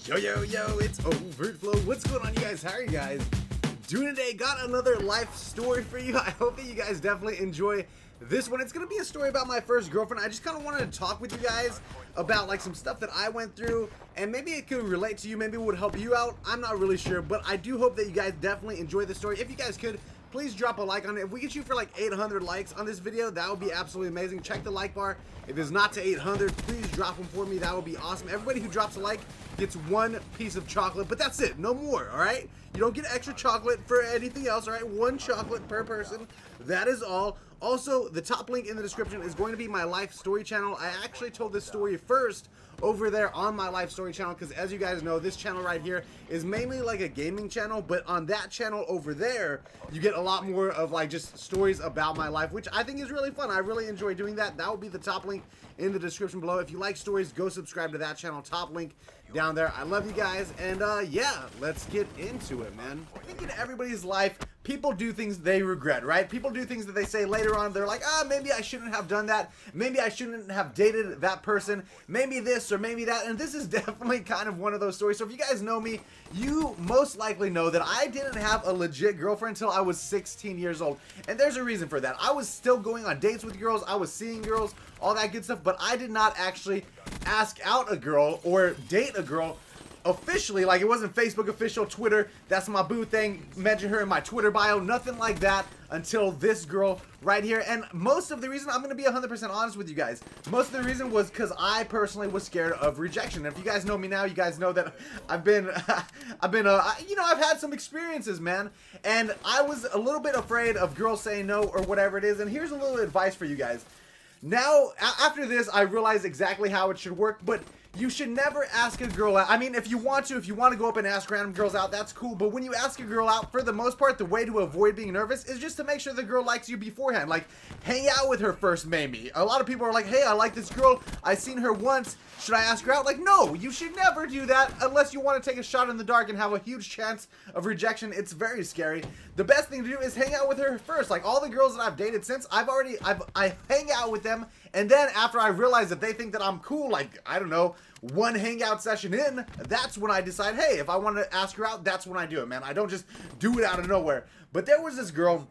Yo, it's overtflow. What's going on, you guys? How are you guys doing today? Got another life story for you. I hope that you guys definitely enjoy this one. It's gonna be a story about my first girlfriend. I just kind of wanted to talk with you guys about like some stuff that I went through, and maybe it could relate to you, maybe it would help you out. I'm not really sure, but I do hope that you guys definitely enjoy the story. If you guys could, please drop a like on it. If we get you for like 800 likes on this video, that would be absolutely amazing. Check the like bar. If it's not to 800, please drop them for me. That would be awesome. Everybody who drops a like gets one piece of chocolate, but that's it. No more, all right? You don't get extra chocolate for anything else, all right? One chocolate per person. That is all. Also, the top link in the description is going to be my life story channel. I actually told this story first over there on my life story channel because, as you guys know, this channel right here is mainly like a gaming channel, but on that channel over there you get a lot more of like just stories about my life, which I think is really fun. I really enjoy doing that. That will be the top link in the description below. If you like stories, go subscribe to that channel. Top link down there. I love you guys, and yeah, let's get into it, man. I think in everybody's life, people do things they regret, right? People do things that they say later on, they're like, maybe I shouldn't have done that. Maybe I shouldn't have dated that person. Maybe this or maybe that. And this is definitely kind of one of those stories. So if you guys know me, you most likely know that I didn't have a legit girlfriend until I was 16 years old. And there's a reason for that. I was still going on dates with girls. I was seeing girls, all that good stuff. But I did not actually ask out a girl or date a girl officially. Like, it wasn't Facebook official, Twitter, that's my boo thing, mention her in my Twitter bio, nothing like that until this girl right here. And most of the reason, I'm going to be 100% honest with you guys, most of the reason was because I personally was scared of rejection. And if you guys know me now, you guys know that I've been you know, I've had some experiences, man, and I was a little bit afraid of girls saying no or whatever it is. And here's a little advice for you guys. Now, after this, I realize exactly how it should work, but you should never ask a girl out. I mean, if you want to go up and ask random girls out, that's cool. But when you ask a girl out, for the most part, the way to avoid being nervous is just to make sure the girl likes you beforehand. Like, hang out with her first, maybe. A lot of people are like, hey, I like this girl. I've seen her once. Should I ask her out? Like, no, you should never do that unless you want to take a shot in the dark and have a huge chance of rejection. It's very scary. The best thing to do is hang out with her first. Like, all the girls that I've dated since, I hang out with them. And then after I realize that they think that I'm cool, like, I don't know, one hangout session in, that's when I decide, hey, if I want to ask her out, that's when I do it, man. I don't just do it out of nowhere. But there was this girl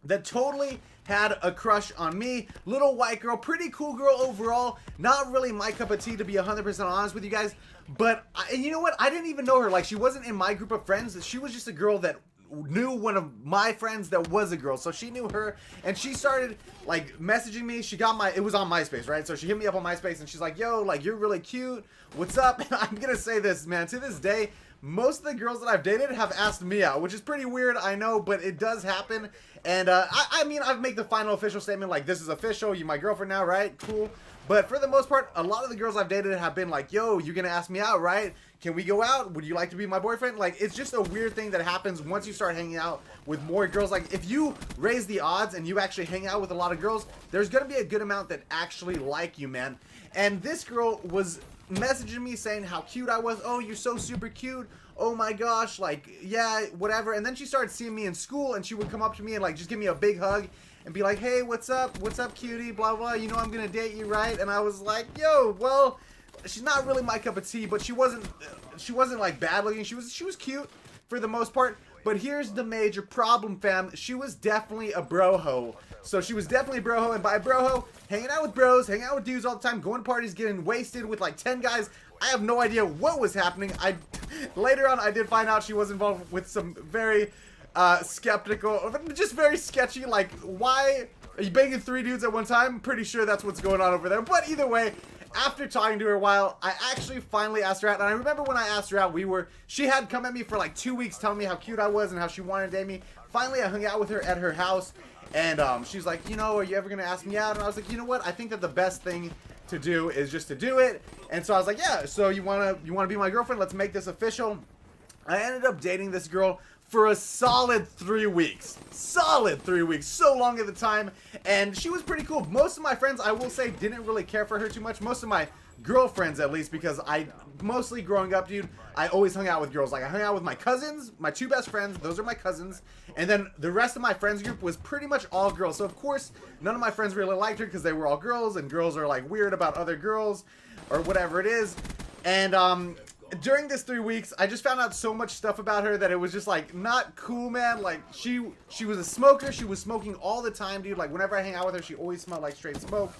that totally had a crush on me. Little white girl, pretty cool girl overall. Not really my cup of tea, to be 100% honest with you guys. But you know what? I didn't even know her. Like, she wasn't in my group of friends. She was just a girl that knew one of my friends that was a girl, so she knew her, and she started like messaging me. She got it was on MySpace, right? So she hit me up on MySpace and she's like, yo, like, you're really cute, what's up? And I'm gonna say this, man, to this day, most of the girls that I've dated have asked me out, which is pretty weird, I know, but it does happen. And I mean, I've made the final official statement, like, this is official, you're my girlfriend now, right? Cool. But for the most part, a lot of the girls I've dated have been like, yo, you're gonna ask me out, right? Can we go out? Would you like to be my boyfriend? Like, it's just a weird thing that happens once you start hanging out with more girls. Like, if you raise the odds and you actually hang out with a lot of girls, there's gonna be a good amount that actually like you, man. And this girl was messaging me saying how cute I was. Oh, you're so super cute. Oh my gosh, like, yeah, whatever. And then she started seeing me in school, and she would come up to me and like just give me a big hug and be like, hey, what's up, cutie, blah blah, you know I'm gonna date you, right? And I was like, yo, well, she's not really my cup of tea, but she wasn't like bad looking. She was cute for the most part. But here's the major problem, fam. She was definitely a bro-ho. So she was definitely a bro-ho, and by bro-ho, hanging out with bros, hanging out with dudes all the time, going to parties, getting wasted with like 10 guys. I have no idea what was happening. Later on, I did find out she was involved with some very skeptical, just very sketchy, like, why are you banging 3 dudes at one time? I'm pretty sure that's what's going on over there. But either way, after talking to her a while, I actually finally asked her out. And I remember when I asked her out, she had come at me for like 2 weeks telling me how cute I was and how she wanted to date me. Finally, I hung out with her at her house, and she's like, you know, are you ever going to ask me out? And I was like, you know what? I think that the best thing to do is just to do it. And so I was like, yeah, so you want to be my girlfriend? Let's make this official. I ended up dating this girl for a solid 3 weeks. Solid 3 weeks. So long at the time. And she was pretty cool. Most of my friends, I will say, didn't really care for her too much. Most of my girlfriends, at least, because mostly growing up, dude, I always hung out with girls. Like, I hung out with my cousins, my 2 best friends. Those are my cousins. And then the rest of my friends group was pretty much all girls. So, of course, none of my friends really liked her because they were all girls. And girls are, like, weird about other girls or whatever it is. And during this 3 weeks, I just found out so much stuff about her that it was just like not cool, man. Like she was a smoker. She was smoking all the time, dude. Like whenever I hang out with her, she always smelled like straight smoke.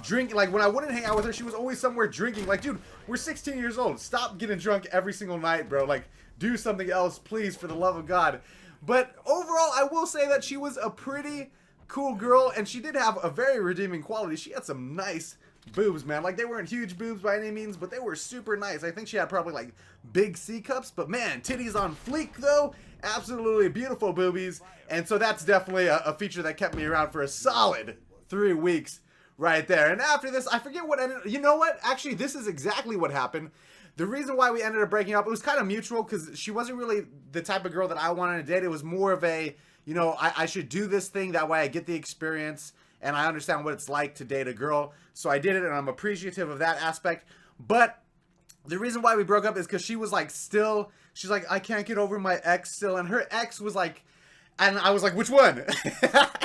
Drink, like when I wouldn't hang out with her, she was always somewhere drinking. Like, dude, we're 16 years old. Stop getting drunk every single night, bro. Like, do something else, please, for the love of God. But overall, I will say that she was a pretty cool girl, and she did have a very redeeming quality. She had some nice boobs, man. Like, they weren't huge boobs by any means, but they were super nice. I think she had probably like big C cups, but man, titties on fleek though. Absolutely beautiful boobies. And so that's definitely a feature that kept me around for a solid 3 weeks right there. And after this, I forget what ended. You know what? Actually, this is exactly what happened. The reason why we ended up breaking up, it was kind of mutual because she wasn't really the type of girl that I wanted to date. It was more of a, you know, I should do this thing. That way I get the experience and I understand what it's like to date a girl. So I did it, and I'm appreciative of that aspect. But the reason why we broke up is because she was like still, she's like, I can't get over my ex still. And her ex was like, and I was like, which one?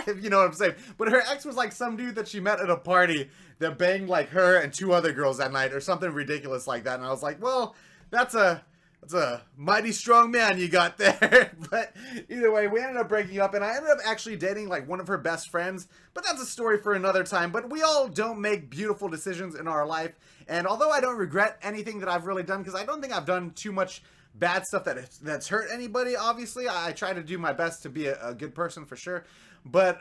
If you know what I'm saying. But her ex was like some dude that she met at a party that banged like her and 2 other girls that night or something ridiculous like that. And I was like, well, that's a mighty strong man you got there. But either way, we ended up breaking up, and I ended up actually dating like one of her best friends. But that's a story for another time. But we all don't make beautiful decisions in our life. And although I don't regret anything that I've really done, because I don't think I've done too much bad stuff that's hurt anybody, obviously, I try to do my best to be a good person for sure. But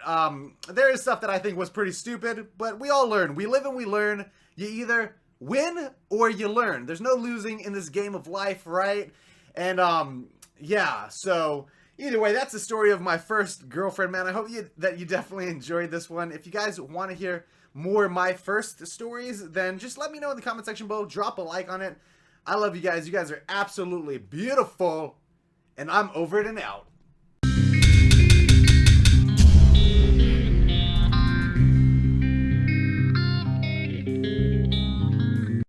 there is stuff that I think was pretty stupid. But we all learn. We live and we learn. You either win or you learn. There's no losing in this game of life, right? And yeah, so either way, that's the story of my first girlfriend, man. I hope that you definitely enjoyed this one. If you guys want to hear more of my first stories, then just let me know in the comment section below. Drop a like on it. I love you guys. You guys are absolutely beautiful, and I'm over it and out.